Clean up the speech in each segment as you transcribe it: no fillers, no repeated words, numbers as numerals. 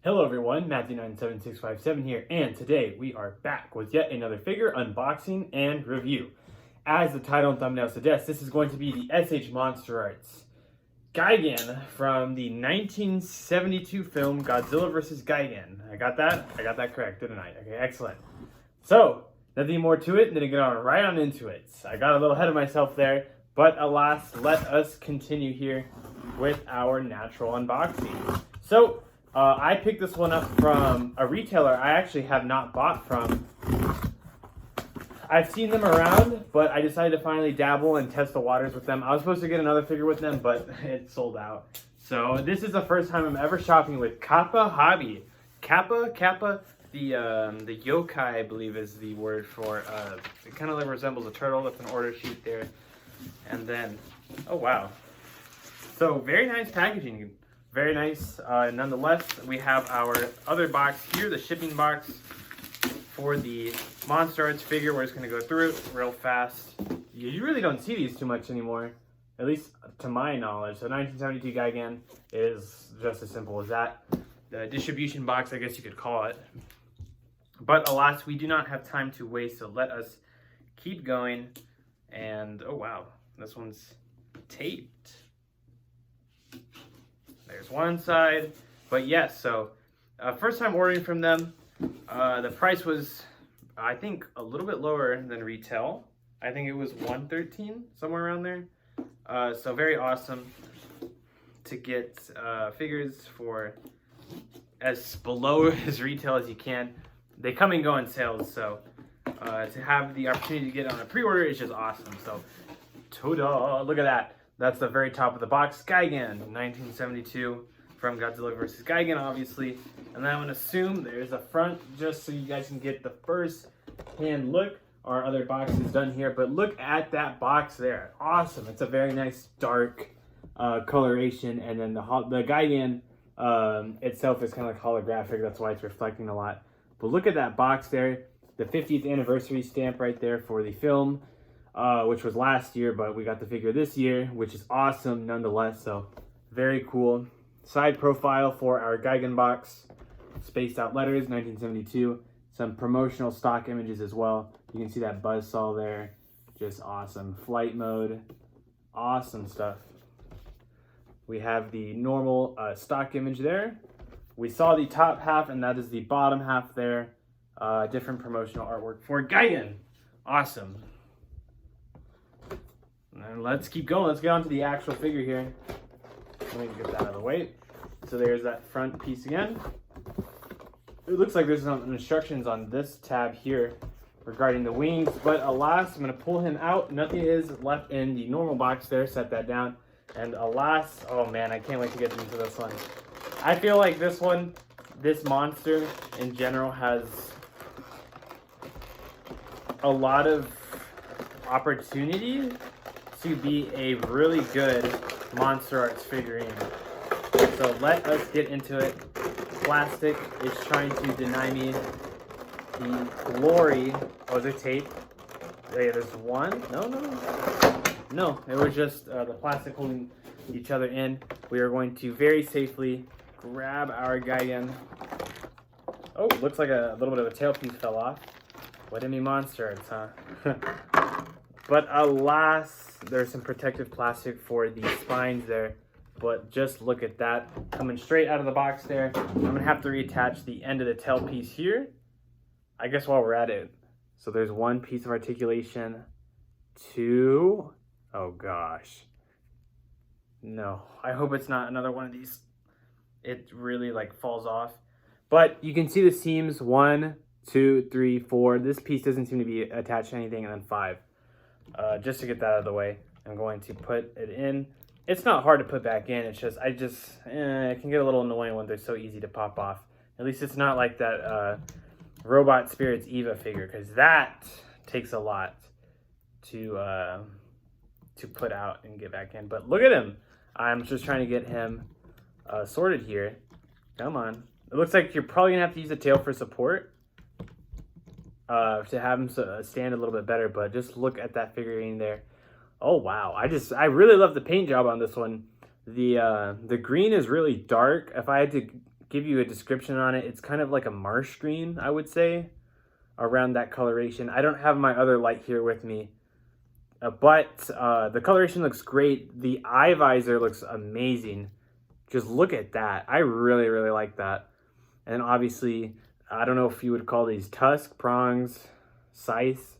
Hello everyone, Matthew97657 here, and today we are back with yet another figure unboxing and review. As the title and thumbnail suggests, this is going to be the SH Monsterarts Gigan from the 1972 film Godzilla vs. Gigan. I got that correct, didn't I? Okay, excellent. So, nothing more to it than to get right on into it. I got a little ahead of myself there, but alas, let us continue here with our natural unboxing. So, I picked this one up from a retailer I actually have not bought from. I've seen them around, but I decided to finally dabble and test the waters with them. I was supposed to get another figure with them, but it sold out. So this is the first time I'm ever shopping with Kappa Hobby. Kappa, the yokai, I believe is the word for, it kind of like resembles a turtle. That's an order sheet there. And then, oh wow. So very nice packaging. Very nice. Nonetheless, we have our other box here, the shipping box for the Monsterarts figure. We're just going to go through it real fast. You really don't see these too much anymore, at least to my knowledge. So 1972 Gigan is just as simple as that. The distribution box, I guess you could call it. But alas, we do not have time to waste, so let us keep going. And, oh wow, this one's taped. There's one side, but yes, so first time ordering from them. The price was, I think, a little bit lower than retail. I think it was $113, somewhere around there. So very awesome to get figures for as below as retail as you can. They come and go on sales, so to have the opportunity to get on a pre-order is just awesome. So, ta-da! Look at that. That's the very top of the box. Gigan, 1972, from Godzilla vs. Gigan, obviously. And then I'm going to assume there's a front, just so you guys can get the first-hand look. Our other box is done here, but look at that box there. Awesome. It's a very nice, dark coloration. And then the Gigan itself is kind of like holographic. That's why it's reflecting a lot. But look at that box there. The 50th anniversary stamp right there for the film. Which was last year, but we got the figure this year, which is awesome nonetheless. So very cool. Side profile for our Gigan box. Spaced out letters, 1972. Some promotional stock images as well. You can see that buzzsaw there. Just awesome. Flight mode. Awesome stuff. We have the normal stock image there. We saw the top half, and that is the bottom half there. Different promotional artwork for Gigan. Awesome. And let's keep going. Let's get on to the actual figure here. Let me get that out of the way. So there's that front piece again. It looks like there's some instructions on this tab here regarding the wings, but alas, I'm going to pull him out. Nothing is left in the normal box there. Set that down. And alas, oh man, I can't wait to get into this one. I feel like this one, this monster in general, has a lot of opportunity to be a really good Monsterarts figurine. So let us get into it. Plastic is trying to deny me the glory. Oh, is it tape? Yeah, there's one. No, it was just the plastic holding each other in. We are going to very safely grab our Gigan. Oh, looks like a little bit of a tailpiece fell off. What any Monsterarts, huh? But alas, there's some protective plastic for the spines there. But just look at that. Coming straight out of the box there. I'm going to have to reattach the end of the tail piece here. I guess while we're at it. So there's one piece of articulation. Two. Oh gosh. No. I hope it's not another one of these. It really like falls off. But you can see the seams. 1, 2, 3, 4. This piece doesn't seem to be attached to anything. And then 5. Just to get that out of the way, I'm going to put it in. It's not hard to put back in. It's just, it can get a little annoying when they're so easy to pop off. At least it's not like that Robot Spirits Eva figure, because that takes a lot to put out and get back in. But look at him. I'm just trying to get him sorted here. Come on. It looks like you're probably going to have to use the tail for support. To have him stand a little bit better, but just look at that figurine there. Oh wow, I really love the paint job on this one. The green is really dark. If I had to give you a description on it, it's kind of like a marsh green, I would say, around that coloration. I don't have my other light here with me, but the coloration looks great. The eye visor looks amazing. Just look at that. I really, really like that. And obviously, I don't know if you would call these tusk, prongs, scythe,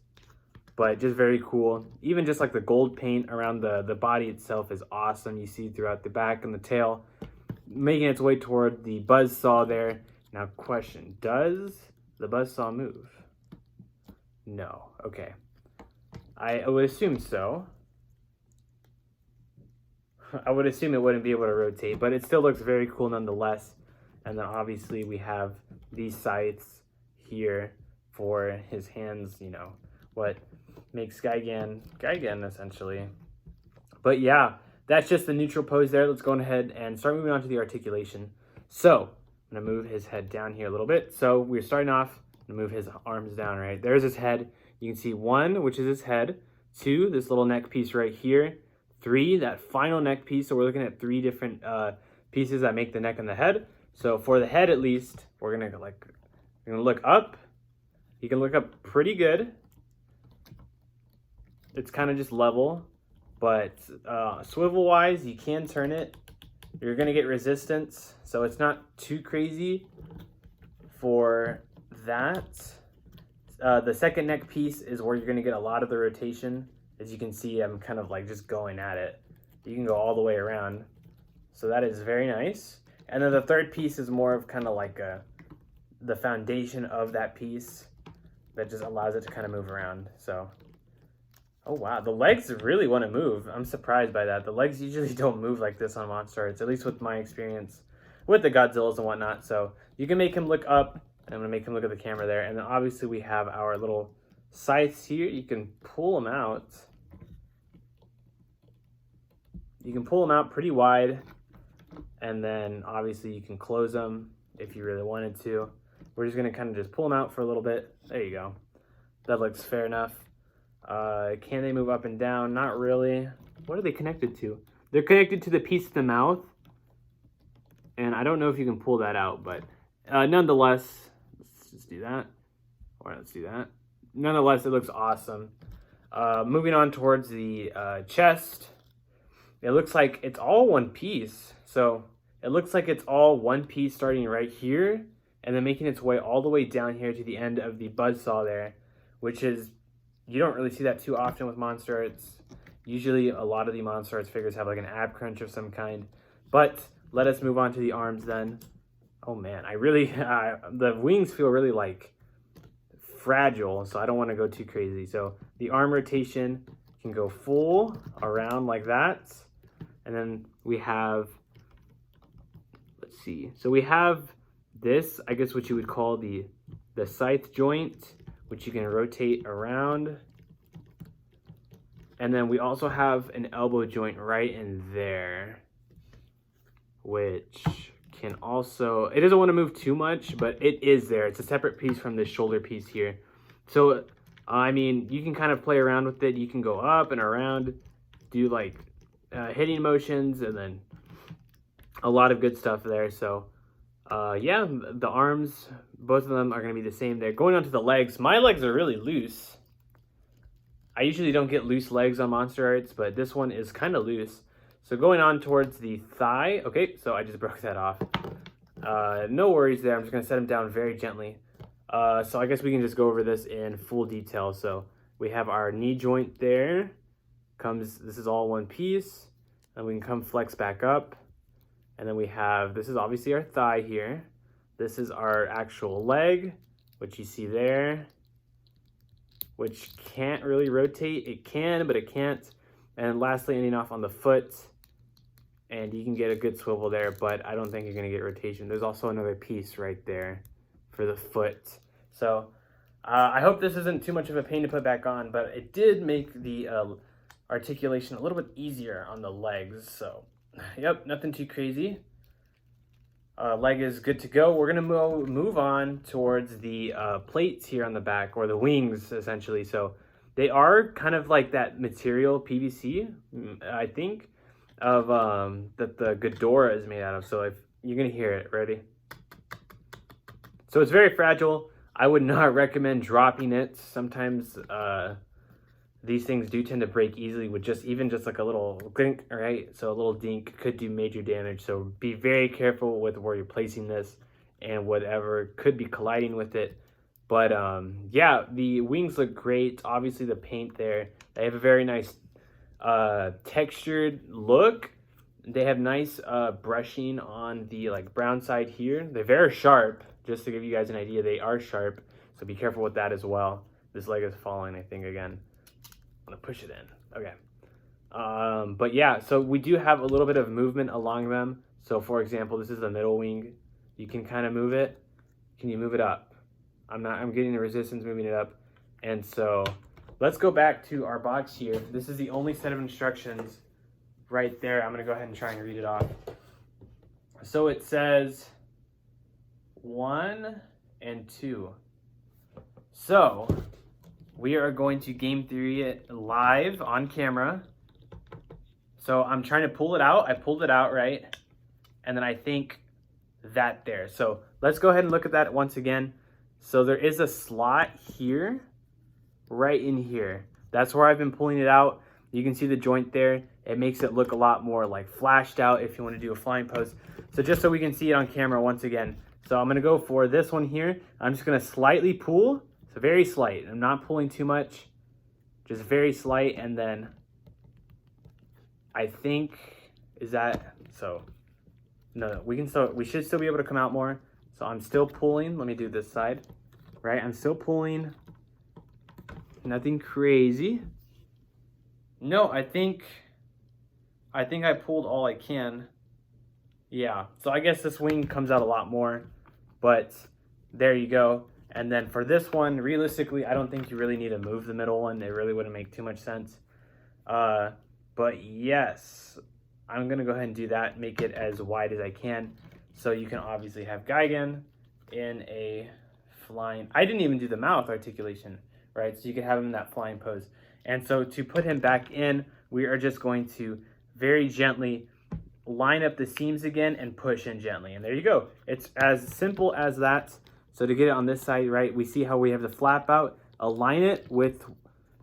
but just very cool. Even just like the gold paint around the body itself is awesome. You see throughout the back and the tail, making its way toward the buzzsaw there. Now question, does the buzzsaw move? No, okay. I would assume so. I would assume it wouldn't be able to rotate, but it still looks very cool nonetheless. And then obviously we have these scythes here for his hands, you know, what makes Gigan essentially. But yeah, that's just the neutral pose there. Let's go ahead and start moving on to the articulation. So I'm gonna move his head down here a little bit. So we're starting off to move his arms down, right? There's his head. You can see 1, which is his head, 2, this little neck piece right here, 3, that final neck piece. So we're looking at 3 different pieces that make the neck and the head. So for the head, at least, we're gonna look up. You can look up pretty good. It's kind of just level, but swivel wise, you can turn it. You're gonna get resistance, so it's not too crazy for that. The second neck piece is where you're gonna get a lot of the rotation. As you can see, I'm kind of like just going at it. You can go all the way around. So that is very nice. And then the third piece is more of kind of like the foundation of that piece that just allows it to kind of move around. So, oh wow, the legs really want to move. I'm surprised by that. The legs usually don't move like this on Monsterarts, at least with my experience with the Godzillas and whatnot. So you can make him look up. I'm gonna make him look at the camera there. And then obviously we have our little scythes here. You can pull them out. You can pull them out pretty wide. And then obviously you can close them if you really wanted to. We're just gonna kind of just pull them out for a little bit. There you go. That looks fair enough. Can they move up and down? Not really. What are they connected to? They're connected to the piece of the mouth. And I don't know if you can pull that out, but nonetheless, let's just do that. Or let's do that. Nonetheless, it looks awesome. Moving on towards the chest. It looks like it's all one piece. So it looks like it's all one piece starting right here and then making its way all the way down here to the end of the buzzsaw there, which is, you don't really see that too often with Monsterarts. Usually a lot of the Monsterarts figures have like an ab crunch of some kind. But let us move on to the arms then. Oh man, I really, the wings feel really like fragile, so I don't want to go too crazy. So the arm rotation can go full around like that. And then we have, let's see. So we have this, I guess what you would call the scythe joint, which you can rotate around. And then we also have an elbow joint right in there, which can also, it doesn't want to move too much, but it is there. It's a separate piece from this shoulder piece here. So, I mean, you can kind of play around with it. You can go up and around, do like hitting motions, and then a lot of good stuff there. So, yeah, the arms, both of them are going to be the same there. Going on to the legs, my legs are really loose. I usually don't get loose legs on Monsterarts, but this one is kind of loose. So going on towards the thigh, okay, so I just broke that off. No worries there, I'm just gonna set them down very gently. So I guess we can just go over this in full detail. So we have our knee joint there, this is all one piece, and we can come flex back up. And then we have, this is obviously our thigh here. This is our actual leg, which you see there, which can't really rotate. It can, but it can't. And lastly, ending off on the foot. And you can get a good swivel there, but I don't think you're gonna get rotation. There's also another piece right there for the foot. So I hope this isn't too much of a pain to put back on, but it did make the articulation a little bit easier on the legs. So, yep, nothing too crazy. Leg is good to go. We're gonna move on towards the plates here on the back, or the wings essentially. So they are kind of like that material PVC, I think, of that the Ghidorah is made out of. So if you're gonna hear it, ready? So it's very fragile. I would not recommend dropping it. Sometimes these things do tend to break easily with even just like a little clink, right? So a little dink could do major damage. So be very careful with where you're placing this and whatever could be colliding with it. But yeah, the wings look great. Obviously the paint there, they have a very nice textured look. They have nice brushing on the like brown side here. They're very sharp. Just to give you guys an idea, they are sharp. So be careful with that as well. This leg is falling, I think, again. I'm gonna push it in. Okay. But yeah, so we do have a little bit of movement along them. So for example, this is the middle wing. You can kind of move it. Can you move it up? I'm getting the resistance moving it up. And so let's go back to our box here. This is the only set of instructions right there. I'm gonna go ahead and try and read it off. So it says 1 and 2. So we are going to game theory it live on camera. So I'm trying to pull it out. I pulled it out, right? And then I think that there. So let's go ahead and look at that once again. So there is a slot here, right in here. That's where I've been pulling it out. You can see the joint there. It makes it look a lot more like flashed out if you want to do a flying post. So just so we can see it on camera once again. So I'm gonna go for this one here. I'm just gonna slightly pull. So very slight. I'm not pulling too much. Just very slight, and then I think is that so. No, we should still be able to come out more. So I'm still pulling. Let me do this side. Right? I'm still pulling. Nothing crazy. No, I think I pulled all I can. Yeah. So I guess this wing comes out a lot more. But there you go. And then for this one, realistically, I don't think you really need to move the middle one. It really wouldn't make too much sense. But yes, I'm going to go ahead and do that. Make it as wide as I can. So you can obviously have Gigan in a flying... I didn't even do the mouth articulation, right? So you could have him in that flying pose. And so to put him back in, we are just going to very gently line up the seams again and push in gently. And there you go. It's as simple as that. So to get it on this side, right, we see how we have the flap out, align it with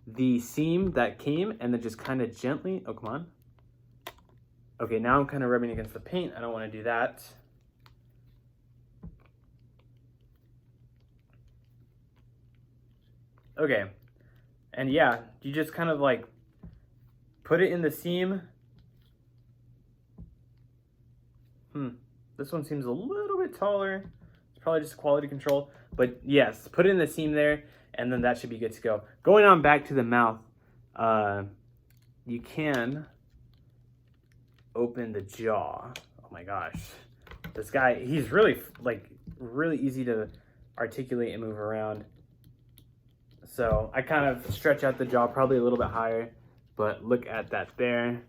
the seam that came, and then just kind of gently, oh, come on. Okay, now I'm kind of rubbing against the paint. I don't want to do that. Okay, and yeah, you just kind of like put it in the seam. This one seems a little bit taller. It's probably just quality control, but yes, put it in the seam there, and then that should be good to go. Going on back to the mouth, you can open the jaw. Oh my gosh, this guy, he's really really easy to articulate and move around. So I kind of stretch out the jaw probably a little bit higher, but look at that there.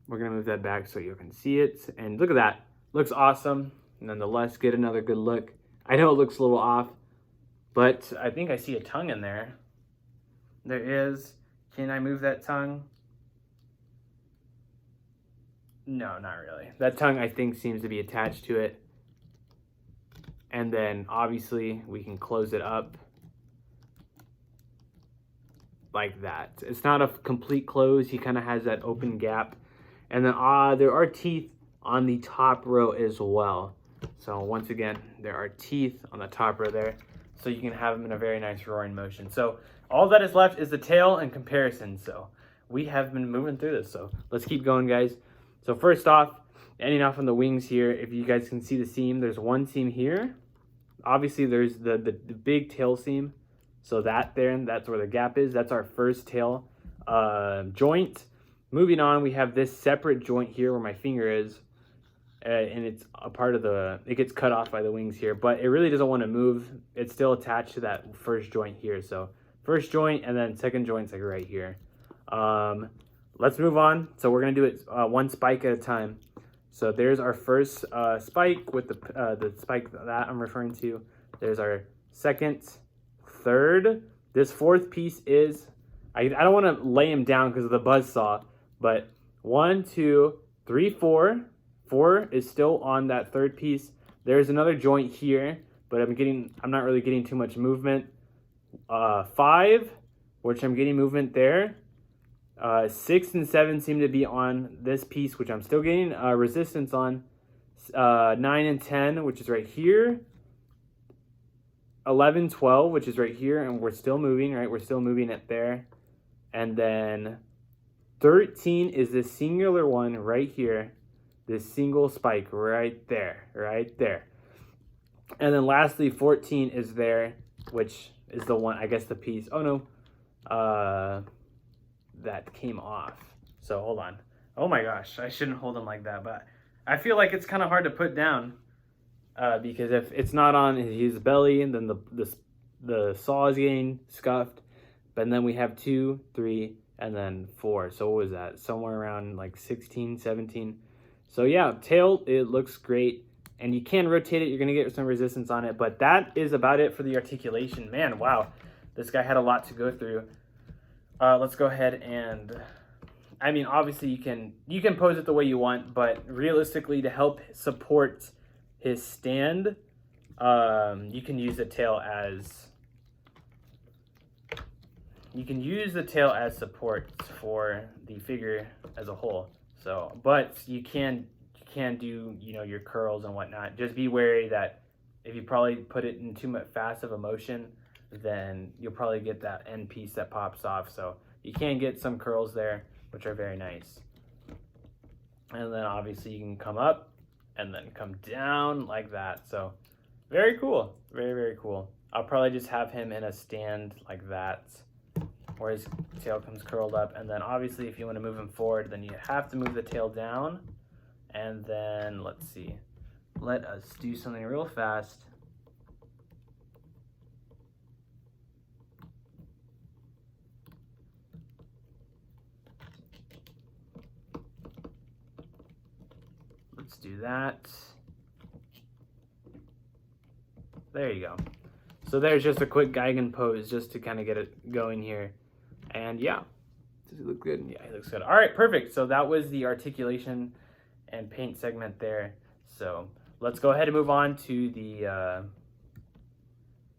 We're gonna move that back so you can see it. And look at that, looks awesome. Nonetheless, get another good look. I know it looks a little off, but I think I see a tongue in there. There is. Can I move that tongue? No, not really. That tongue, I think, seems to be attached to it. And then obviously we can close it up like that. It's not a complete close. He kind of has that open gap. And then there are teeth on the top row as well. So once again, there are teeth on the top row there. So you can have them in a very nice roaring motion. So all that is left is the tail and comparison. So we have been moving through this. So let's keep going, guys. So first off, ending off on the wings here, if you guys can see the seam, there's one seam here. Obviously there's the big tail seam. So that there, that's where the gap is. That's our first tail joint. Moving on, we have this separate joint here where my finger is. And it's a part of it gets cut off by the wings here, but it really doesn't want to move. It's still attached to that first joint here. So first joint and then second joint's like right here. Let's move on. So we're gonna do it one spike at a time. So there's our first spike with the spike that I'm referring to. There's our second, third. This fourth piece is, I don't want to lay him down because of the buzz saw, but 1, 2, 3, 4. 4 is still on that third piece. There's another joint here, but I'm not really getting too much movement. 5, which I'm getting movement there. 6 and 7 seem to be on this piece, which I'm still getting resistance on. 9 and 10, which is right here. 11, 12, which is right here, and we're still moving, right? We're still moving it there. And then 13 is this singular one right here. This single spike right there, right there. And then lastly, 14 is there, which is the one, I guess the piece. Oh no, that came off. So hold on. Oh my gosh, I shouldn't hold them like that, but I feel like it's kind of hard to put down because if it's not on his belly, and then the saw is getting scuffed. But then we have 2, 3, and then 4. So what was that? Somewhere around like 16, 17. So yeah, tail, it looks great. And you can rotate it. You're going to get some resistance on it. But that is about it for the articulation. Man, wow. This guy had a lot to go through. Let's go ahead and... I mean, obviously you can pose it the way you want. But realistically, to help support his stand, you can use the tail as... You can use the tail as support for the figure as a whole. So, but you can do, you know, your curls and whatnot. Just be wary that if you probably put it in too much fast of a motion, then you'll probably get that end piece that pops off. So you can get some curls there, which are very nice. And then obviously you can come up and then come down like that. So very cool, very, very cool. I'll probably just have him in a stand like that, where his tail comes curled up. And then obviously if you want to move him forward, then you have to move the tail down. And then let's see, let us do something real fast. Let's do that. There you go. So there's just a quick Gigan pose just to kind of get it going here. And yeah, does it look good? Yeah, it looks good. All right, perfect. So that was the articulation and paint segment there. So let's go ahead and move on to the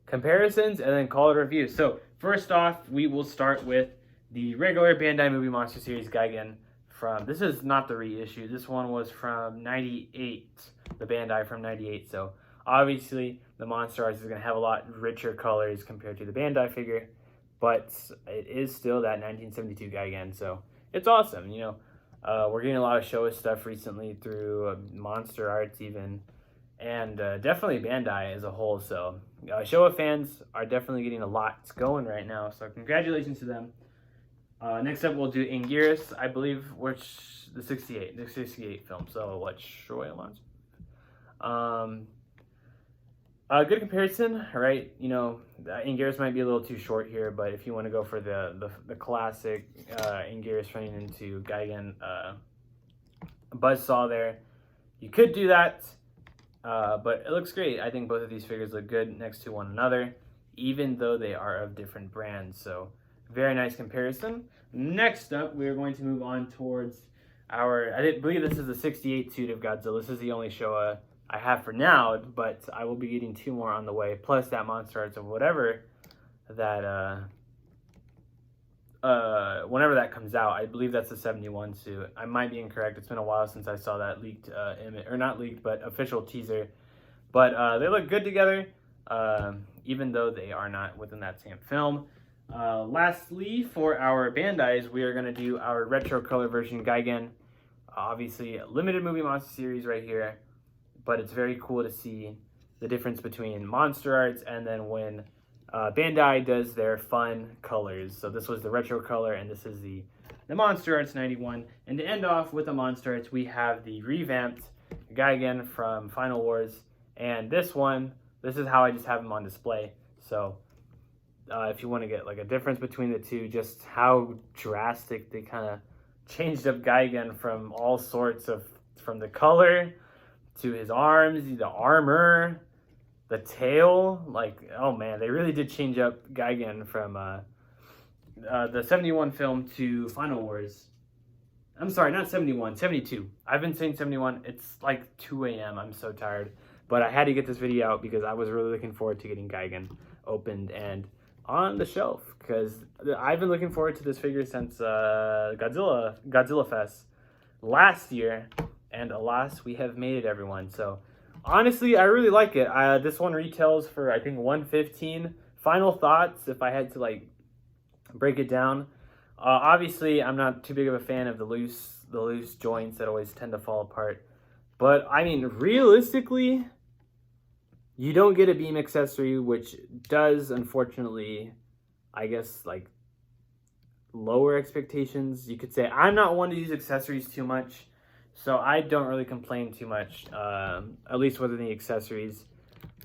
comparisons and then call it a review. So first off, we will start with the regular Bandai Movie Monster Series Gigan from, this is not the reissue. This one was from 98, the Bandai from 98. So obviously the Monsterarts is going to have a lot richer colors compared to the Bandai figure, but it is still that 1972 Gigan, so it's awesome. You know, we're getting a lot of Showa stuff recently through Monsterarts even, and definitely Bandai as a whole. So Showa fans are definitely getting a lot going right now, so congratulations to them. Next up, we'll do Anguirus, I believe, which the 68 film. So what, Showa Monster? Good comparison, right? You know, Anguirus might be a little too short here, but if you want to go for the classic Anguirus running into Gigan buzzsaw there, you could do that, but it looks great. I think both of these figures look good next to one another, even though they are of different brands, so very nice comparison. Next up, we are going to move on towards our, I believe this is the 68 suit of Godzilla. This is the only Showa I have for now, but I will be getting 2 more on the way, plus that Monsterarts of whatever that whenever that comes out. I believe that's the 71 suit. I might be incorrect. It's been a while since I saw that leaked image, or not leaked, but official teaser. But they look good together, even though they are not within that same film. Lastly, for our Bandais, we are going to do our retro color version Gigan. Obviously, a limited movie monster series right here, but it's very cool to see the difference between Monsterarts and then when Bandai does their fun colors. So this was the retro color, and this is the Monsterarts 91. And to end off with the Monsterarts, we have the revamped Gigan from Final Wars. And this one, this is how I just have them on display. So if you want to get like a difference between the two, just how drastic they kind of changed up Gigan from all sorts of, from the color to his arms, the armor, the tail. Like, oh man, they really did change up Gigan from the 71 film to Final Wars. I'm sorry, not 71, 72. I've been saying 71. It's like 2 a.m. I'm so tired. But I had to get this video out because I was really looking forward to getting Gigan opened and on the shelf, because I've been looking forward to this figure since Godzilla Fest last year, and alas, we have made it, everyone. So honestly, I really like it. This one retails for, I think, $115. Final thoughts, if I had to like break it down. Obviously, I'm not too big of a fan of the loose joints that always tend to fall apart. But I mean, realistically, you don't get a beam accessory, which does, unfortunately, I guess, like, lower expectations. You could say I'm not one to use accessories too much, so I don't really complain too much, at least with the accessories.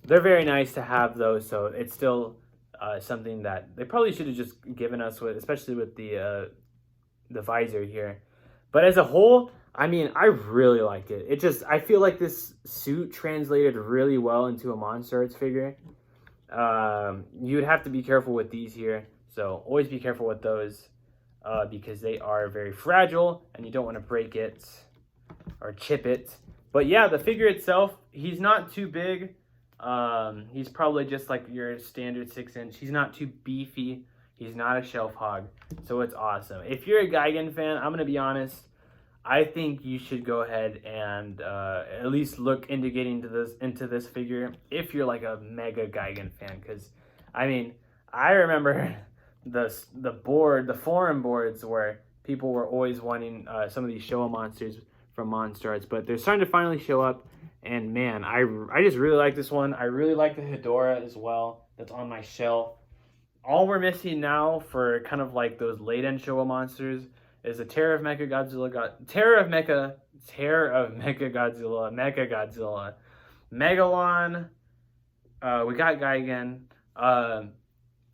They're very nice to have, though, so it's still something that they probably should have just given us, with, especially with the visor here. But as a whole, I mean, I really like it. I feel like this suit translated really well into a Monsterarts figure. You would have to be careful with these here. So always be careful with those because they are very fragile and you don't want to break it or chip it. But yeah, the figure itself, he's not too big. He's probably just like your standard 6-inch. He's not too beefy. He's not a shelf hog. So it's awesome. If you're a Gigan fan, I'm going to be honest, I think you should go ahead and at least look into getting into this figure if you're like a mega Gigan fan. Because I mean, I remember the forum boards where people were always wanting some of these Showa monsters from Monsterarts, but they're starting to finally show up. And man, I just really like this one. I really like the Hedorah as well. That's on my shelf. All we're missing now for kind of like those late end Showa monsters is a Terror of Mecha Godzilla, Megalon. We got Gigan,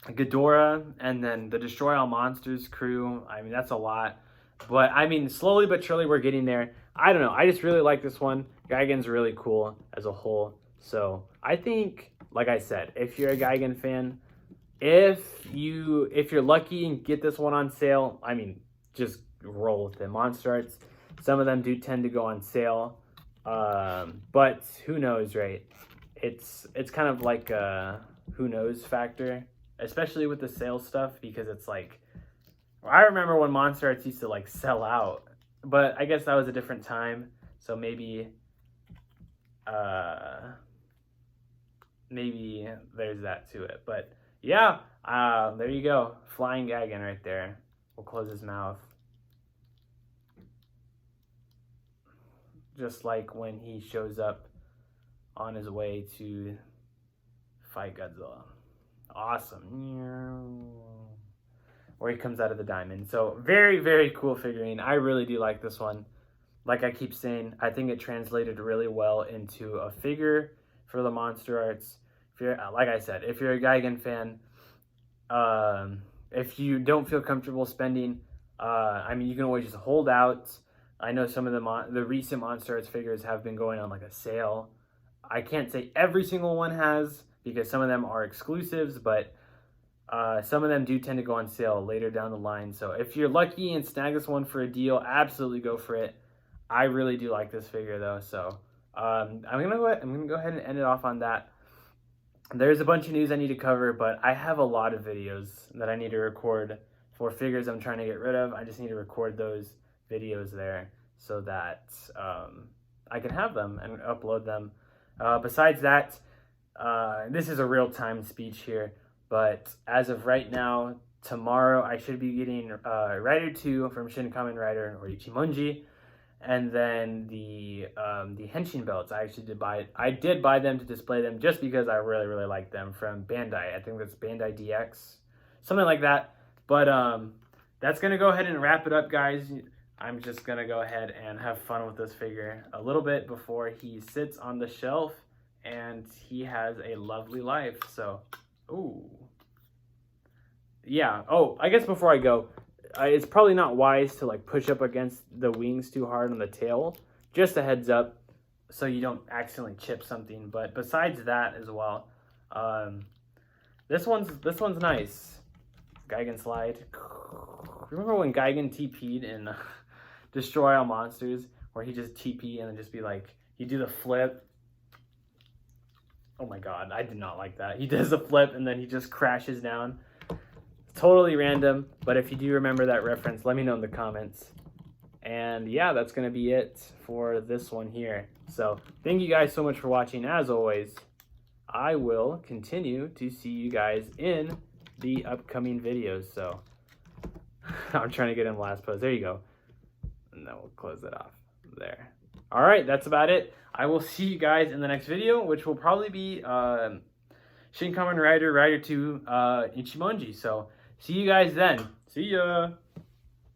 Ghidorah, and then the Destroy All Monsters crew. I mean, that's a lot. But I mean, slowly but surely we're getting there. I don't know. I just really like this one. Gigan's really cool as a whole. So I think, like I said, if you're a Gigan fan, if you're lucky and get this one on sale, I mean, just roll with it. Monsterarts, some of them do tend to go on sale, but who knows, right? It's kind of like a who knows factor, especially with the sale stuff, because it's like, I remember when Monsterarts used to like sell out, but I guess that was a different time, so maybe there's that to it. But yeah, there you go, flying Gigan right there. We'll close his mouth. Just like when he shows up on his way to fight Godzilla. Awesome. Where he comes out of the diamond. So very, very cool figurine. I really do like this one. Like I keep saying, I think it translated really well into a figure for the Monsterarts. If you're, like I said, if you're a Gigan fan, if you don't feel comfortable spending, I mean, you can always just hold out. I know some of the recent Monsterarts figures have been going on like a sale. I can't say every single one has, because some of them are exclusives, but some of them do tend to go on sale later down the line. So if you're lucky and snag this one for a deal, absolutely go for it. I really do like this figure though. So I'm gonna go ahead and end it off on that. There's a bunch of news I need to cover, but I have a lot of videos that I need to record for figures I'm trying to get rid of. I just need to record those videos there so that I can have them and upload them. Besides that, this is a real-time speech here, but as of right now, tomorrow I should be getting Rider 2 from Shin Kamen Rider or Ichimonji, and then the Henshin belts. I did buy them to display them just because I really, really like them from Bandai. I think that's Bandai DX, something like that. But that's gonna go ahead and wrap it up, guys. I'm just going to go ahead and have fun with this figure a little bit before he sits on the shelf and he has a lovely life. So, ooh. Yeah. Oh, I guess before I go, it's probably not wise to like push up against the wings too hard on the tail. Just a heads up so you don't accidentally chip something. But besides that as well, this one's nice. Gigan slide. Remember when Gigan TP'd in Destroy All Monsters, where he just TP and then just be like, you do the flip, my god, I did not like that. He does a flip and then he just crashes down. Totally random, but if you do remember that reference, let me know in the comments. And yeah, that's going to be it for this one here. So thank you guys so much for watching. As always, I will continue to see you guys in the upcoming videos. So I'm trying to get in last pose. There you go. And then we'll close it off there. All right, that's about it. I will see you guys in the next video, which will probably be Shin Kamen Rider 2 Ichimonji. So see you guys then. See ya.